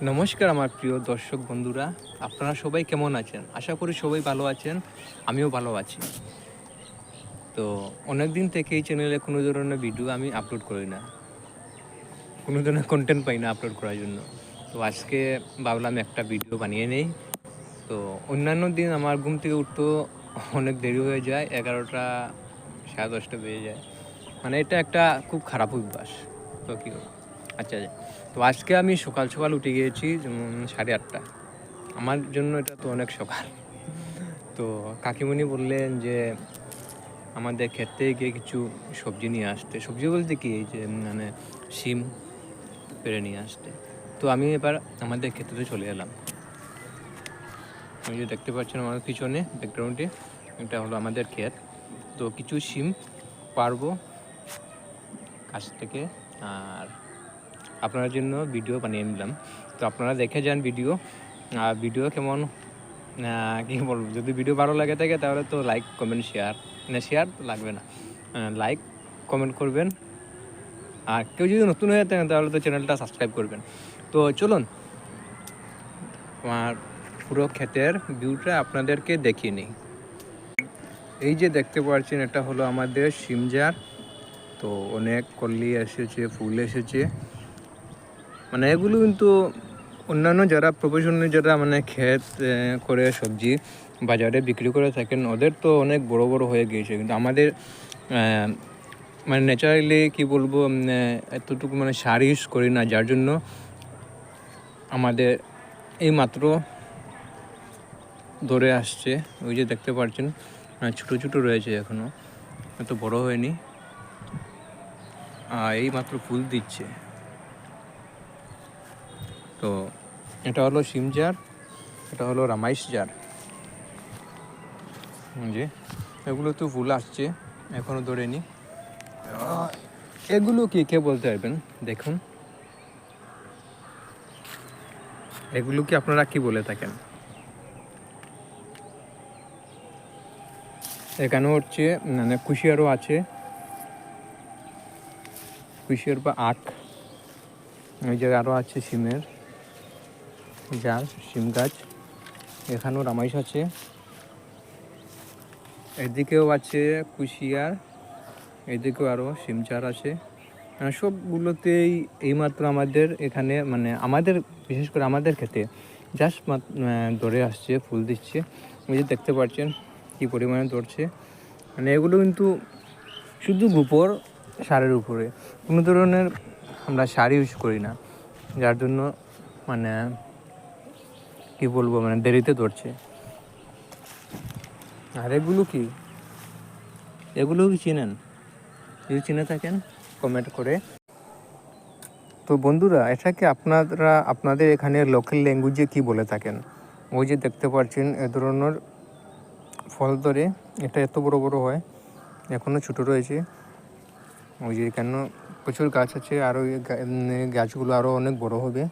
নমস্কার আমার প্রিয় দর্শক বন্ধুরা, আপনারা সবাই কেমন আছেন? আশা করি সবাই ভালো আছেন, আমিও ভালো আছি। তো অনেক দিন থেকে এই চ্যানেলে কোনো ধরনের ভিডিও আমি আপলোড করি না। কোনো ধরনের কনটেন্ট পাই না আপলোড করার জন্য। তো আজকে ভাবলাম একটা ভিডিও বানিয়ে নেই। তো অন্যান্য দিন আমার ঘুম থেকে উঠতেও অনেক দেরি হয়ে যায়, 11টা 10:30 বেজে যায়। মানে এটা একটা খুব খারাপ অভ্যাস। তো কী করব? আচ্ছা, তো আজকে আমি সকাল সকাল উঠে গিয়েছি, যেমন 8:30। আমার জন্য এটা তো অনেক সকাল। তো কাকিমণি বললেন যে আমাদের ক্ষেতে গিয়ে কিছু সবজি নিয়ে আসতে। সবজি বলতে কি, এই যে মানে শিম পেড়ে নিয়ে আসতে। তো আমি এবার আমাদের ক্ষেতেতে চলে এলাম। আমি যে দেখতে পাচ্ছেন আমার পিছনে ব্যাকগ্রাউন্ডে, এটা হলো আমাদের ক্ষেত। তো কিছু শিম পারবো গাছ থেকে, আর আপনার জন্য ভিডিও বানিয়ে নিলাম। তো আপনারা দেখে যান ভিডিও। আর ভিডিও কেমন, কী বলবো, যদি ভিডিও ভালো লাগে থাকে তাহলে তো লাইক কমেন্ট শেয়ার, শেয়ার তো লাগবে না, লাইক কমেন্ট করবেন। আর কেউ যদি নতুন হয়ে থাকেন তাহলে তো চ্যানেলটা সাবস্ক্রাইব করবেন। তো চলুন আমার পুরো ক্ষেতের ভিউটা আপনাদেরকে দেখিয়ে নিই। এই যে দেখতে পাচ্ছেন, এটা হলো আমাদের সিমজার। তো অনেক কলি এসেছে, ফুল এসেছে। মানে এগুলো কিন্তু অন্যান্য যারা প্রফেশনাল, যারা মানে ক্ষেত করে সবজি বাজারে বিক্রি করে থাকেন, ওদের তো অনেক বড় বড় হয়ে গিয়েছে। কিন্তু আমাদের মানে ন্যাচারালি কী বলবো, এতটুকু মানে সার ইউজ করি না, যার জন্য আমাদের এই মাত্র ধরে আসছে। ওই যে দেখতে পাচ্ছেন ছোটো ছোটো রয়েছে, এখনও এত বড় হয়নি, এই মাত্র ফুল দিচ্ছে। তো এটা হলো শিম জার, এটা হলো রামাইশ জার। যে এগুলো তো ফুল আসছে, এখনও ধরেনি। এগুলো কি কে বলতে পারবেন? দেখুন, এগুলো কি আপনারা কি বলে থাকেন? এখানে হচ্ছে মানে কুশিয়ারও আছে, কুশিয়ার বা আখ। ওই জায়গায় আরও আছে শিমের জার, শিম গাছ। এখানেও রামাইশ আছে, এদিকেও আছে কুশিয়ার, এদিকেও আরও শিম চার আছে। সবগুলোতেই এইমাত্র আমাদের এখানে, মানে আমাদের বিশেষ করে আমাদের ক্ষেতে জাস্ট ধরে আসছে, ফুল দিচ্ছে। ওই যে দেখতে পাচ্ছেন কী পরিমাণে ধরছে। মানে এগুলো কিন্তু শুধু গোবর সারের উপরে, কোনো ধরনের আমরা সার ইউজ করি না, যার জন্য মানে কী বলবো, মানে দেরিতে ধরছে। আর এগুলো কি, এগুলো কি চিনেন? যদি চিনে থাকেন কমেন্ট করে। তো বন্ধুরা, এটাকে আপনারা আপনাদের এখানে লোকাল ল্যাঙ্গুয়েজে কি বলে থাকেন? ওই যে দেখতে পাচ্ছেন এ ধরনের ফল ধরে, এটা এত বড় বড় হয়, এখনও ছোটো রয়েছে। ওই যে এখানে প্রচুর গাছ আছে, আরও গাছগুলো আরও অনেক বড় হবে।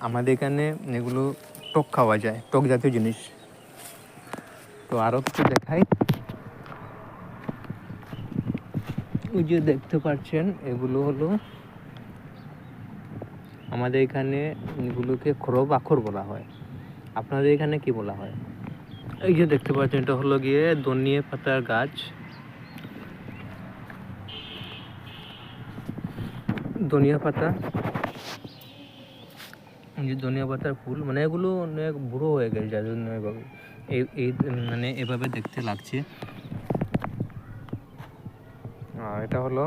আমাদের এখানে এগুলো টক খাওয়া যায়, টক জাতীয় জিনিস। তো আরও কিছু দেখাই। ওই যে দেখতে পাচ্ছেন এগুলো হলো আমাদের এখানে, এগুলোকে খরব আখর বলা হয়। আপনাদের এখানে কি বলা হয়? এই যে দেখতে পাচ্ছেন, এটা হলো গিয়ে ধনিয়া পাতার গাছ, ধনিয়া পাতা। যে ধনিয়া পাতার ফুল, মানে এগুলো অনেক বুড়ো হয়ে গেছে, যার জন্য এভাবে এই মানে এভাবে দেখতে লাগছে। আর এটা হলো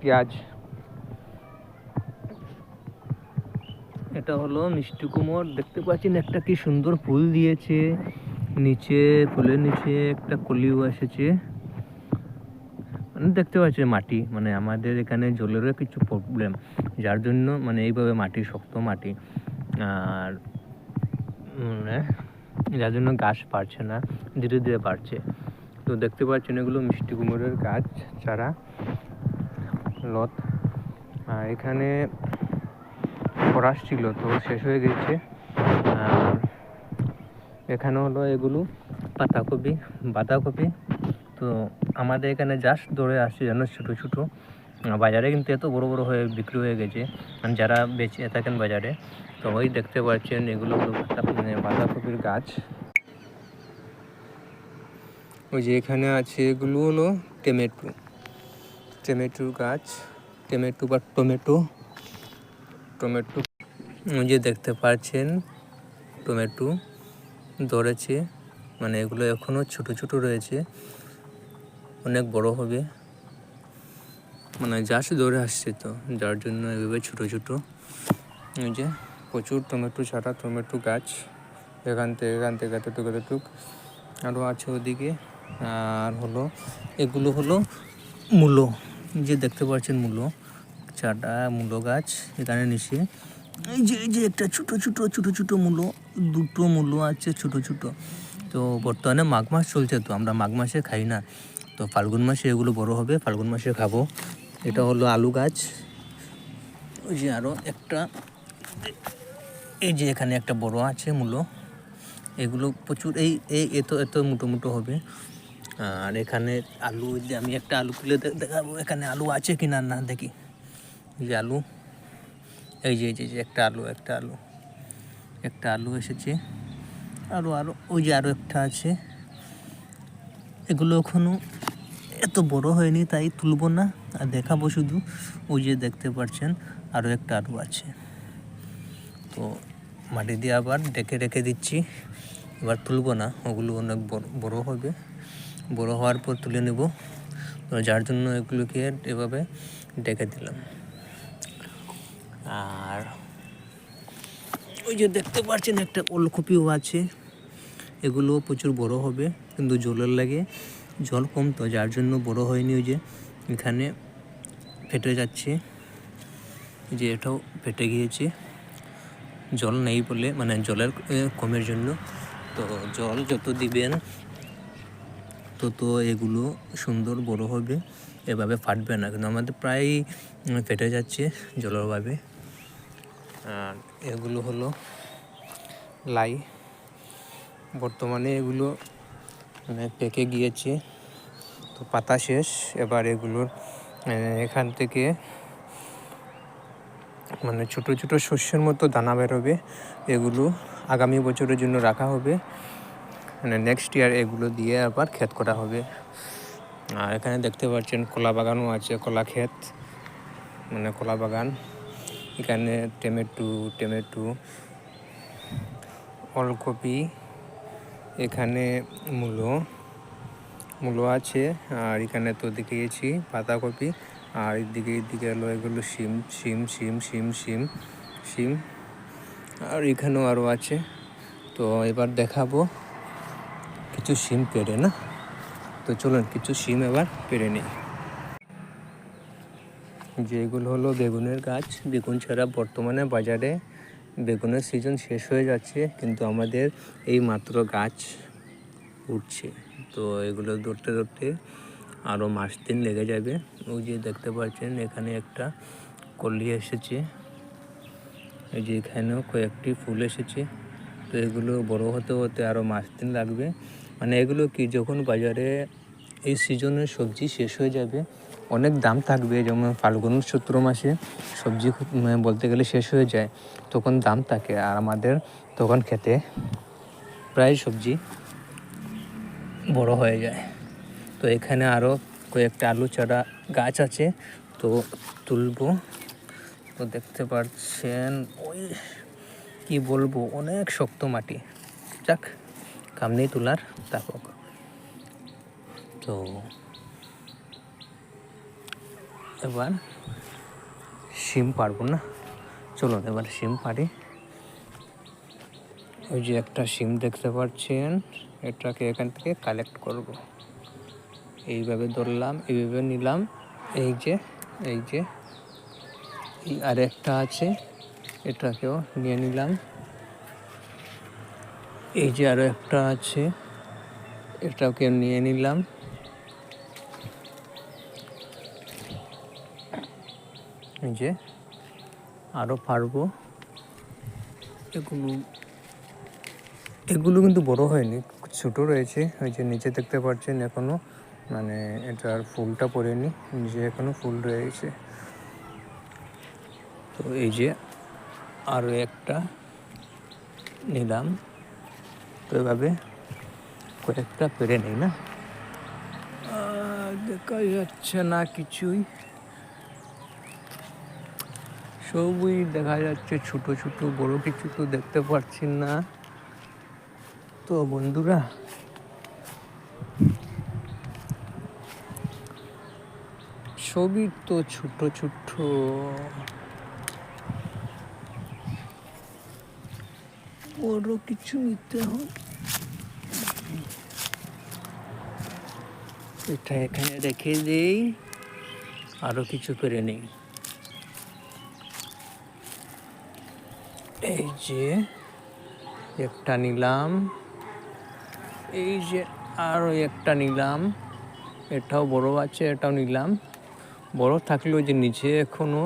পেঁয়াজ, এটা হলো মিষ্টি কুমড়। দেখতে পাচ্ছেন একটা কি সুন্দর ফুল দিয়েছে, নিচে ফুলের নিচে একটা কলিও এসেছে। মানে দেখতে পাচ্ছি মাটি, মানে আমাদের এখানে জলেরও কিছু প্রবলেম, যার জন্য মানে এইভাবে মাটি, শক্ত মাটি, আর যার জন্য গাছ পারছে না, ধীরে ধীরে বাড়ছে। তো দেখতে পাচ্ছেন এগুলো মিষ্টি কুমড়োর গাছ চারা লত। আর এখানে ফরাস ছিল, তো শেষ হয়ে গেছে। আর এখানে হলো এগুলো পাতাকপি, বাঁধাকপি। তো আমাদের এখানে জাস্ট ধরে আসছে যেন ছোটো ছোটো, বাজারে কিন্তু এত বড় বড় হয়ে বিক্রি হয়ে গেছে, মানে যারা বেচে থাকেন বাজারে। তো ওই দেখতে পাচ্ছেন এগুলো হলো বাঁধাকপির গাছ। ওই যে এখানে আছে এগুলো হলো টমেটোর গাছ, টমেটো বা টমেটো। ওই যে দেখতে পাচ্ছেন টমেটো ধরেছে, মানে এগুলো এখনও ছোট ছোট রয়েছে, অনেক বড় হবে, মানে জাস্ট ধরে আসছে, তো যার জন্য এভাবে ছোট ছোট। ওই যে প্রচুর টমেটো ছাড়া টমেটো গাছ, এখান থেকে এতটুক আরও আছে ওদিকে। আর হলো এগুলো হলো মূলো, যে দেখতে পাচ্ছেন মূলো, চাটা মূলো গাছ এখানে নিচে। এই যে একটা ছোটো মূলো, দুটো মূলো আছে ছোট ছোট। তো বর্তমানে মাঘ মাস চলছে, তো আমরা মাঘ মাসে খাই না, তো ফাল্গুন মাসে এগুলো বড় হবে, ফাল্গুন মাসে খাবো। এটা হলো আলু গাছ। ওই যে আরও একটা, এই যে এখানে একটা বড় আছে মূলো, এগুলো প্রচুর, এই এই এত এত মুটো হবে। আর এখানে আলু, যে আমি একটা আলু তুলে দেখাবো এখানে আলু আছে কি না, না দেখি। এই যে আলু, এই যে একটা আলু এসেছে, আরও ওই যে আরও একটা আছে। এগুলো এখনও এত বড় হয়নি, তাই তুলব না, আর দেখাবো শুধু। ওই যে দেখতে পাচ্ছেন আরও একটা আলু আছে। তো মাটি দিয়ে আবার রেখে দিচ্ছি, এবার তুলব না, ওগুলো অনেক বড় হবে, বড় হওয়ার পর তুলে নেব। তো যার জন্য এগুলোকে এভাবে ডেকে দিলাম। আর ওই যে দেখতে পাচ্ছেন একটা ওলকপিও আছে, এগুলো প্রচুর বড় হবে, কিন্তু জলের লাগে জল কম, তো যার জন্য বড় হয়নি। ওই যে এখানে ফেটে যাচ্ছে, যে এটাও ফেটে গিয়েছে, জল নেই বলে, মানে জলের কমের জন্য। তো জল যত দিবেন তত এগুলো সুন্দর বড় হবে, এভাবে ফাটবে না, কিন্তু আমাদের প্রায় ফেটে যাচ্ছে জলের অভাবে। আর এগুলো হলো লাই, বর্তমানে এগুলো মানে পেকে গিয়েছে, তো পাতা শেষ। এবার এগুলোর এখান থেকে মানে ছোট ছোট শস্যের মতো দানা বেরোবে, এগুলো আগামী বছরের জন্য রাখা হবে, মানে নেক্সট ইয়ার এগুলো দিয়ে আবার ক্ষেত করা হবে। আর এখানে দেখতে পাচ্ছেন কলা বাগানও আছে, কলা ক্ষেত, মানে কলা বাগান। এখানে টমেটো, ওলকপি, এখানে মূলো আছে, আর এখানে তো দেখিয়েছি পাতাকপি, আর এদিকে হলো এগুলো শিম, আর এখানেও আরও আছে। তো এবার দেখাবো কিছু শিম পেড়ে, না? তো চলুন কিছু শিম এবার পেড়ে নিই। যেগুলো হলো বেগুনের গাছ, বেগুন ছাড়া বর্তমানে বাজারে বেগুনের সিজন শেষ হয়ে যাচ্ছে, কিন্তু আমাদের এই মাত্র গাছ উঠছে, তো এগুলো ধরতে আরও মাস দিন লেগে যাবে। ওই যে দেখতে পাচ্ছেন এখানে একটা কলি এসেছে, এই যে এখানেও কয়েকটি ফুল এসেছে, তো এগুলো বড় হতে আরও মাস দিন লাগবে। মানে এগুলো কি, যখন বাজারে এই সিজনের সবজি শেষ হয়ে যাবে, অনেক দাম থাকবে, যেমন ফাল্গুন চৈত্র মাসে সবজি বলতে গেলে শেষ হয়ে যায়, তখন দাম থাকে, আর আমাদের তখন খেতে প্রায় সবজি বড় হয়ে যায়। তো এখানে আরও কয়েকটা আলু চারা গাছ আছে, তো তুলবো। তো দেখতে পাচ্ছেন ওই কি বলবো, অনেক শক্ত মাটি, যাক কাম নেই তোলার, থাকুক। তো এবার শিম পারবো না, চলুন এবার শিম পারি। ওই যে একটা শিম দেখতে পাচ্ছেন, এটাকে এখান থেকে কালেক্ট করব। এইভাবে ধরলাম, এইভাবে নিলাম, এই যে এই আরেকটা আছে, এটাকেও নিয়ে নিলাম। এই যে আরও একটা আছে, এটাকে নিয়ে নিলাম। এই যে আরও পারবো, এগুলো কিন্তু বড় হয়নি, ছোট রয়েছে। ওই যে নিচে দেখতে পাচ্ছেন এখনও মানে এটার ফুলটা পড়েনি, নিচে এখনো ফুল রয়েছে। তো এই যে আরও একটা নিলাম। তো এভাবে কয়েকটা পেরে নেই না, দেখা যাচ্ছে না কিছুই, সবই দেখা যাচ্ছে ছোট ছোট, বড় কিছু তো দেখতে পাচ্ছি না। তো বন্ধুরা, সবই তো ছোট ছোট, বড় কিছু নিতে হবে। এটা এখানে রেখে দেই, আরো কিছু পেরে নেই। এই যে একটা নিলাম, এই যে আরো একটা নিলাম, এটাও বড় আছে, এটাও নিলাম। বড় থাকলেও যে নিচে এখনো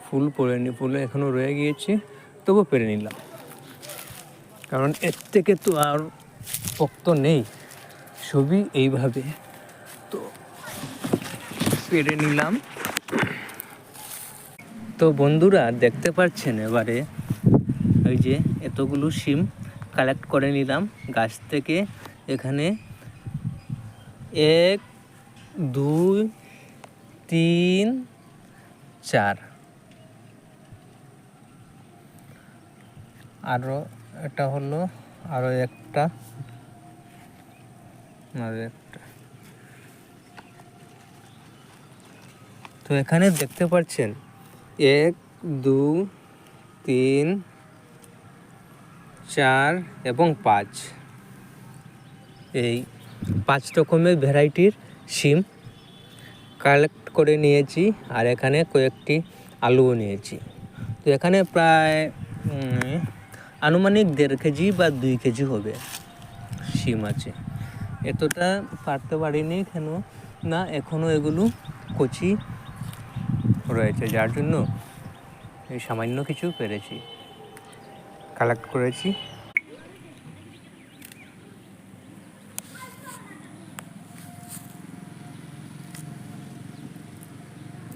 ফুল পড়েনি, ফুল এখনো রয়ে গিয়েছে, তবু পেরে নিলাম, কারণ এর থেকে তো আর পোক্ত নেই, সবই এইভাবে। তো পেরে নিলাম। তো বন্ধুরা দেখতে পাচ্ছেন, এবারে ওই যে এতগুলো শিম কালেক্ট করে নিলাম গাছ থেকে। এখানে 1 2 3 4, আরও এটা হলো আরও একটা, তো এখানে দেখতে পাচ্ছেন 1 2 3 4 এবং 5, এই 5 রকমের ভ্যারাইটির শিম কালেক্ট করে নিয়েছি। আর এখানে কয়েকটি আলুও নিয়েছি। তো এখানে প্রায় আনুমানিক 1.5 কেজি বা 2 কেজি হবে শিম আছে। এতটা পারতে পারিনি কেন না, এখনও এগুলো কচি রয়েছে, যার জন্য এই সামান্য কিছু পেরেছি, কালেক্ট করেছি।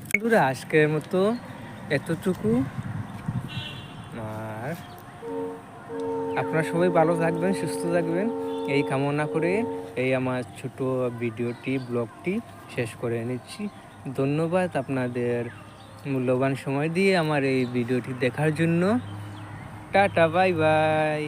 বন্ধুরা আজকের মতো এতটুকু, আর আপনারা সবাই ভালো থাকবেন, সুস্থ থাকবেন, এই কামনা করে এই আমার ছোট ভিডিওটি, ব্লগটি শেষ করে নিচ্ছি। ধন্যবাদ আপনাদের মূল্যবান সময় দিয়ে আমার এই ভিডিওটি দেখার জন্য। Tata, bye bye.